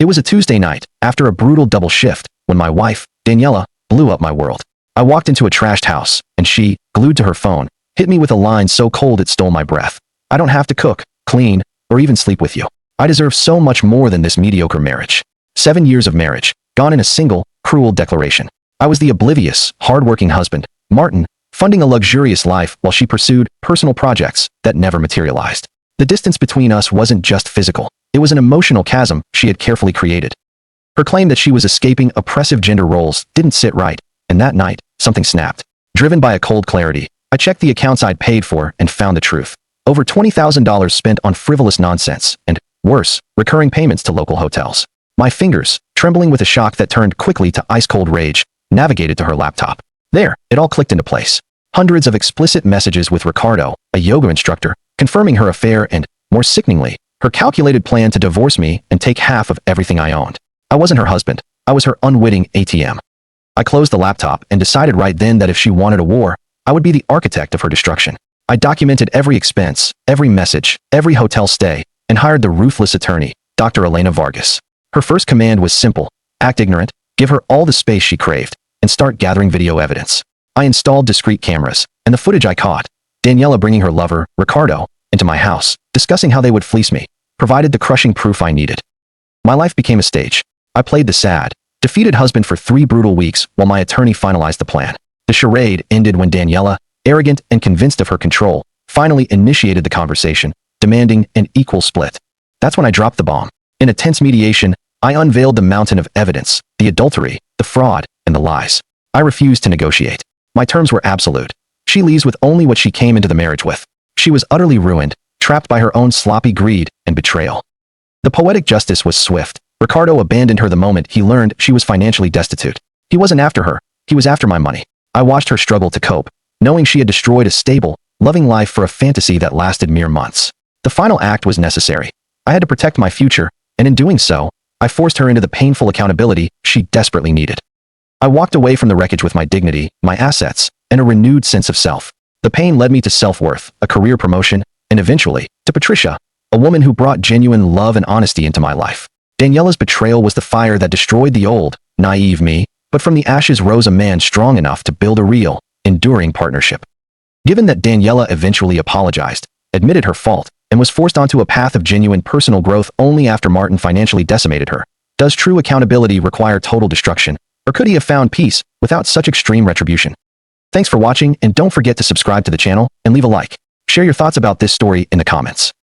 It was a Tuesday night, after a brutal double shift, when my wife, Daniela, blew up my world. I walked into a trashed house, and she, glued to her phone, hit me with a line so cold it stole my breath. I don't have to cook, clean, or even sleep with you. I deserve so much more than this mediocre marriage. 7 years of marriage, gone in a single, cruel declaration. I was the oblivious, hard-working husband, Martin, funding a luxurious life while she pursued personal projects that never materialized. The distance between us wasn't just physical. It was an emotional chasm she had carefully created. Her claim that she was escaping oppressive gender roles didn't sit right, and that night, something snapped. Driven by a cold clarity, I checked the accounts I'd paid for and found the truth. Over $20,000 spent on frivolous nonsense and, worse, recurring payments to local hotels. My fingers, trembling with a shock that turned quickly to ice-cold rage, navigated to her laptop. There, it all clicked into place. Hundreds of explicit messages with Ricardo, a yoga instructor, confirming her affair and, more sickeningly, her calculated plan to divorce me and take half of everything I owned. I wasn't her husband. I was her unwitting ATM. I closed the laptop and decided right then that if she wanted a war, I would be the architect of her destruction. I documented every expense, every message, every hotel stay, and hired the ruthless attorney, Dr. Elena Vargas. Her first command was simple: act ignorant, give her all the space she craved, and start gathering video evidence. I installed discrete cameras, and the footage I caught, Daniela bringing her lover, Ricardo, into my house, discussing how they would fleece me, provided the crushing proof I needed. My life became a stage. I played the sad, defeated husband for 3 brutal weeks while my attorney finalized the plan. The charade ended when Daniela, arrogant and convinced of her control, finally initiated the conversation, demanding an equal split. That's when I dropped the bomb. In a tense mediation, I unveiled the mountain of evidence, the adultery, the fraud, and the lies. I refused to negotiate. My terms were absolute. She leaves with only what she came into the marriage with. She was utterly ruined, trapped by her own sloppy greed and betrayal. The poetic justice was swift. Ricardo abandoned her the moment he learned she was financially destitute. He wasn't after her. He was after my money. I watched her struggle to cope, knowing she had destroyed a stable, loving life for a fantasy that lasted mere months. The final act was necessary. I had to protect my future, and in doing so, I forced her into the painful accountability she desperately needed. I walked away from the wreckage with my dignity, my assets, and a renewed sense of self. The pain led me to self-worth, a career promotion, and eventually, to Patricia, a woman who brought genuine love and honesty into my life. Daniela's betrayal was the fire that destroyed the old, naive me, but from the ashes rose a man strong enough to build a real, enduring partnership. Given that Daniela eventually apologized, admitted her fault, and was forced onto a path of genuine personal growth only after Martin financially decimated her, does true accountability require total destruction, or could he have found peace without such extreme retribution? Thanks for watching, and don't forget to subscribe to the channel and leave a like. Share your thoughts about this story in the comments.